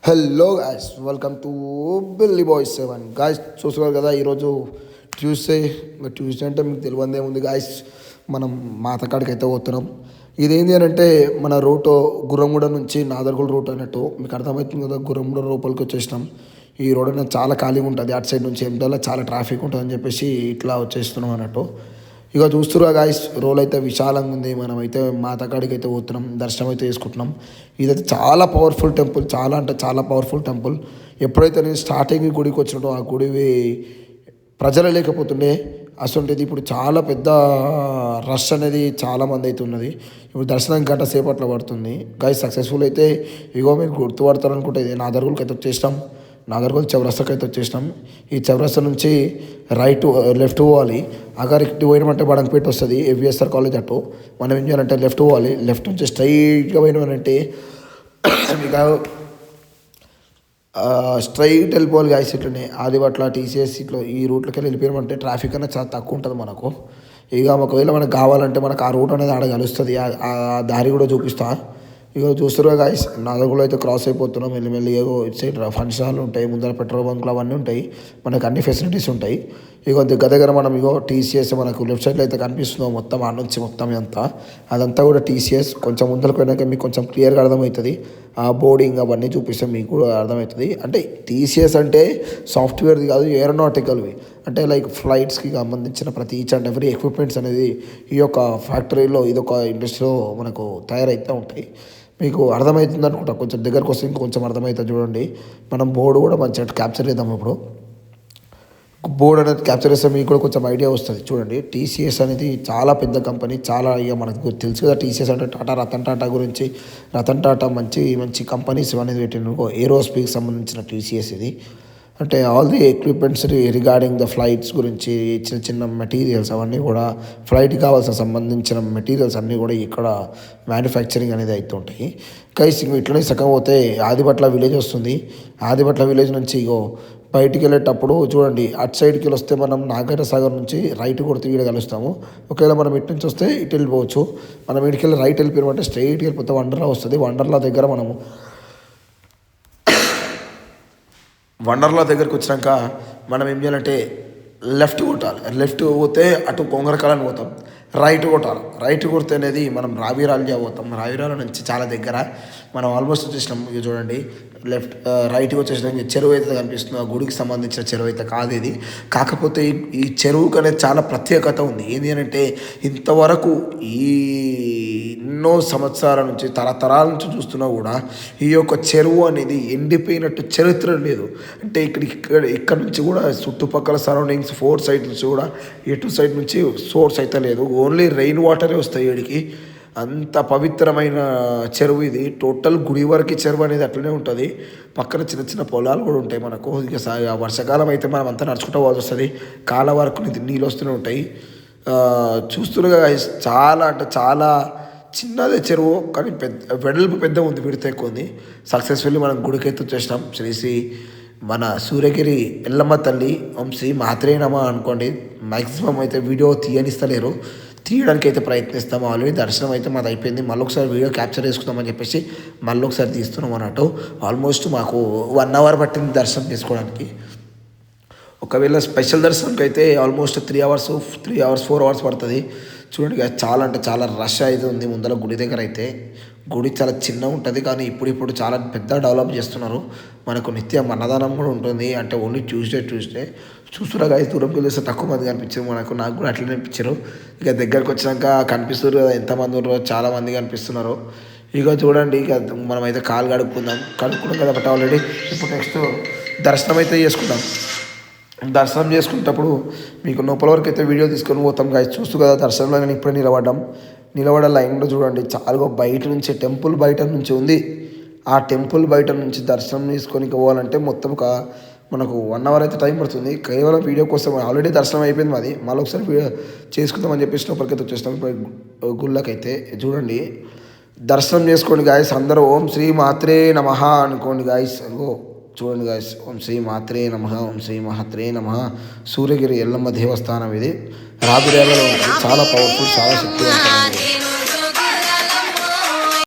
Hello guys, welcome to Billy Boys 7 guys. చూస్తున్నారు కదా, ఈరోజు ట్యూస్డే. ట్యూస్డే అంటే మీకు తెలియదే ఉంది గాయస్. మనం మాతకాడికి అయితే పోతున్నాం. ఇదేంటి అని అంటే మన రూట్ గుర్రంగూడ నుంచి నాదర్గూడ రూట్ అన్నట్టు మీకు అర్థమవుతుంది కదా. గుర్రంగూడ రూపలికి వచ్చేసినాం. ఈ రోడ్ అనేది చాలా ఖాళీగా ఉంటుంది. అటు సైడ్ నుంచి ఏమిటో చాలా ట్రాఫిక్ ఉంటుందని చెప్పేసి ఇట్లా వచ్చేస్తున్నాం అన్నట్టు. ఇక చూస్తురుగా గాయస్, రోల్ అయితే విశాలంగా ఉంది. మనమైతే మాతకాడికి అయితే పోతున్నాం, దర్శనం అయితే చేసుకుంటున్నాం. ఇదైతే చాలా పవర్ఫుల్ టెంపుల్, చాలా అంటే చాలా పవర్ఫుల్ టెంపుల్. ఎప్పుడైతే నేను స్టార్టింగ్ గుడికి వచ్చినట్టు ఆ గుడివి ప్రజలు లేకపోతుండే, అసలు ఇప్పుడు చాలా పెద్ద రష్ అనేది చాలామంది అయితే ఉన్నది. ఇప్పుడు దర్శనం గంట సేపట్లో పడుతుంది గాయస్. సక్సెస్ఫుల్ అయితే ఇగో మీరు గుర్తుపడతారు అనుకుంటే ఇది నాదర్గులకి అయితే వచ్చేసినాం. నాగర్గోల్ చౌరస్తాకి అయితే వచ్చేసినాం. ఈ చౌరస్తా నుంచి లెఫ్ట్ పోవాలి. అగర్ ఇటు పోయినామంటే బడంపేట వస్తుంది, ఎవిఎస్ఆర్ కాలేజ్ అటు. మనం ఏం చేయాలంటే లెఫ్ట్ పోవాలి. లెఫ్ట్ నుంచి స్ట్రైట్గా పోయినామంటే మీకు స్ట్రైట్ వెళ్ళిపోవాలి గాయస్. ఇట్లనే ఆదిబట్ల టీసీఎస్ ఇట్లా ఈ రూట్లోకి వెళ్ళిపోయామంటే ట్రాఫిక్ అనేది చాలా తక్కువ ఉంటుంది మనకు. ఇక ఒకవేళ మనకు కావాలంటే మనకు ఆ రూట్ అనేది ఆడ కలుస్తుంది. ఆ దారి కూడా చూపిస్తా. ఇక చూస్తారుగా గాయస్, నాదర్గూడ అయితే క్రాస్ అయిపోతున్నాం మెల్లి ఏదో ఇటు సైడ్ ఫంక్షన్ హాల్ ఉంటాయి, ముందర పెట్రోల్ బంక్లు అవన్నీ ఉంటాయి. మనకు అన్ని ఫెసిలిటీస్ ఉంటాయి. ఇక దగ్గర మనం ఇగో టీసీఎస్ మనకు లెఫ్ట్ సైడ్లో అయితే కనిపిస్తుందో మొత్తం ఆ నుంచి మొత్తం అదంతా కూడా టీసీఎస్. కొంచెం ముందరకు పోయినాక మీకు కొంచెం క్లియర్గా అర్థమవుతుంది. ఆ బోర్డింగ్ అవన్నీ చూపిస్తే మీకు కూడా అర్థమవుతుంది. అంటే టీసీఎస్ అంటే సాఫ్ట్వేర్ది కాదు, ఏరోనాటికల్వి. అంటే లైక్ ఫ్లైట్స్కి సంబంధించిన ప్రతి ఈచ్ అండ్ ఎవ్రీ ఎక్విప్మెంట్స్ అనేది ఈ యొక్క ఫ్యాక్టరీలో ఇదొక ఇండస్ట్రీలో మనకు తయారైతే ఉంటాయి. మీకు అర్థమవుతుంది అనుకుంటా. కొంచెం దగ్గరకు వస్తే ఇంకొంచెం అర్థమవుతుంది చూడండి. మనం బోర్డు కూడా మంచిగా క్యాప్చర్ చేద్దాం. ఇప్పుడు బోర్డు అనేది క్యాప్చర్ చేస్తే మీకు కూడా కొంచెం ఐడియా వస్తుంది. చూడండి, టీసీఎస్ అనేది చాలా పెద్ద కంపెనీ. చాలా ఇక మనకు తెలుసు కదా, టీసీఎస్ అంటే రతన్ టాటా గురించి. రతన్ టాటా మంచి మంచి కంపెనీస్ అనేది పెట్టిన ఏరోస్పేస్కి సంబంధించిన టీసీఎస్ ఇది. అంటే all the equipments regarding the flights గురించి చిన్న చిన్న మెటీరియల్స్ అవన్నీ కూడా, ఫ్లైట్కి కావాల్సిన సంబంధించిన మెటీరియల్స్ అన్నీ కూడా ఇక్కడ మ్యానుఫ్యాక్చరింగ్ అనేది అవుతుంటాయి. కైస్ ఇట్లనే సగం పోతే ఆదిబట్ల విలేజ్ వస్తుంది. ఆదిబట్ల విలేజ్ నుంచి ఇగో బయటికి వెళ్ళేటప్పుడు చూడండి, అటు సైడ్కి వస్తే మనం నాగార్జున సాగర్ నుంచి రైట్ కొడితే ఈడ కలుస్తాము. ఒకవేళ మనం ఇటు నుంచి వస్తే ఇటు వెళ్ళిపోవచ్చు. మనం ఇటుకి వెళ్ళి రైట్ వెళ్ళిపోయామంటే స్ట్రైట్కి వెళ్ళిపోతే వండర్లా వస్తుంది. వండర్లా దగ్గర మనము వండర్లా దగ్గరికి వచ్చినాక మనం ఏం చేయాలంటే లెఫ్ట్ కొట్టాలి. లెఫ్ట్ పోతే అటు కొంగరకాలని పోతాం. రైట్ కొట్టాలి. రైట్ కొడితే అనేది మనం రావిరాలు పోతాం. రావిరాల నుంచి చాలా దగ్గర మనం ఆల్మోస్ట్ వచ్చేసినాం. ఇక చూడండి, రైట్కి వచ్చేసినాం. చెరువు అయితే కనిపిస్తుంది. ఆ గుడికి సంబంధించిన చెరువు అయితే కాదు ఇది. కాకపోతే ఈ చెరువుకి అనేది చాలా ప్రత్యేకత ఉంది. ఏంటి అంటే ఇంతవరకు ఎన్నో సంవత్సరాల నుంచి తరతరాల నుంచి చూస్తున్నా కూడా ఈ యొక్క చెరువు అనేది ఎండిపోయినట్టు చరిత్ర లేదు. అంటే ఇక్కడ నుంచి కూడా చుట్టుపక్కల సరౌండింగ్స్ 4 సైడ్ నుంచి కూడా ఎటు సైడ్ నుంచి సోర్స్ అయితే లేదు. ఓన్లీ రెయిన్ వాటరే వస్తాయి ఇక్కడికి. అంత పవిత్రమైన చెరువు ఇది. టోటల్ గుడి వరకు చెరువు అనేది అట్లనే ఉంటుంది. పక్కన చిన్న చిన్న పొలాలు కూడా ఉంటాయి మనకు. ఇక వర్షాకాలం అయితే మనం అంతా నడుచుకుంటూ పోవాల్సి వస్తుంది. కాల వరకు నీళ్ళు వస్తూనే ఉంటాయి. చూస్తుండగా చాలా అంటే చాలా చిన్నదే చెరువు, కానీ వెడల్పు పెద్ద ఉంది, విడత ఎక్కువ ఉంది. సక్సెస్ఫుల్లీ మనం గుడికి అయితే వచ్చేసినాం. శ్రీ మన సూర్యగిరి ఎల్లమ్మ తల్లి వంశీ మాత్రే నమ అనుకోండి. మ్యాక్సిమం అయితే వీడియో తీయనిస్తలేరు, తీయడానికి అయితే ప్రయత్నిస్తాము. ఆల్రెడీ దర్శనం అయితే మాది అయిపోయింది. మళ్ళీ ఒకసారి వీడియో క్యాప్చర్ చేసుకుందామని చెప్పేసి మళ్ళీ ఒకసారి తీస్తున్నాం అన్నట్టు. ఆల్మోస్ట్ మాకు 1 అవర్ పట్టింది దర్శనం చేసుకోవడానికి. ఒకవేళ స్పెషల్ దర్శనంకి అయితే ఆల్మోస్ట్ 3 అవర్స్ 4 అవర్స్ పడుతుంది. చూడండి, చాలా అంటే చాలా రష్ అయితే ఉంది ముందర గుడి దగ్గర అయితే. గుడి చాలా చిన్న ఉంటుంది, కానీ ఇప్పుడు చాలా పెద్ద డెవలప్ చేస్తున్నారు. మనకు నిత్యం అన్నదానం కూడా ఉంటుంది. అంటే ఓన్లీ ట్యూస్డే చూస్తున్నా గాయస్. దూరంకి చూస్తే తక్కువ మంది కనిపించారు నాకు కూడా అట్లనే అనిపించారు. ఇక దగ్గరకు వచ్చినాక కనిపిస్తారు కదా ఎంతమంది ఉన్నారో, చాలా మంది కనిపిస్తున్నారు. ఇక చూడండి, ఇక మనమైతే కాలు కడుక్కున్నాం కదా బట్ ఆల్రెడీ. ఇప్పుడు నెక్స్ట్ దర్శనం అయితే చేసుకుంటాం. దర్శనం చేసుకునేటప్పుడు మీకు లోపల వరకు అయితే వీడియో తీసుకొని పోతాం గాయస్. చూస్తూ కదా దర్శనంలో నేను ఇప్పుడే నిలబడ లైన్లో చూడండి. చాలా బయట నుంచి టెంపుల్ బయట నుంచి ఉంది. ఆ టెంపుల్ బయట నుంచి దర్శనం తీసుకొని పోవాలంటే మొత్తం మనకు 1 అవర్ అయితే టైం పడుతుంది. కేవలం వీడియో కోసం. ఆల్రెడీ దర్శనం అయిపోయింది మాది. మళ్ళీ ఒకసారి వీడియో చేసుకుందామని చెప్పేసి లోపలికైతే వచ్చేస్తాం. ఇప్పుడు గుళ్ళకైతే చూడండి, దర్శనం చేసుకోండి గాయస్. అందరూ ఓం శ్రీ మాత్రే నమః అనుకోండి గాయస్. చూడండి గాయస్, ఓం శ్రీ మాత్రే నమః, ఓం శ్రీ మాత్రే నమః. సూర్యగిరి ఎల్లమ్మ దేవస్థానం ఇది. రాబిరేలలో ఉంటుంది. చాలా పవర్ఫుల్, చాలా శక్తివంతమైనది.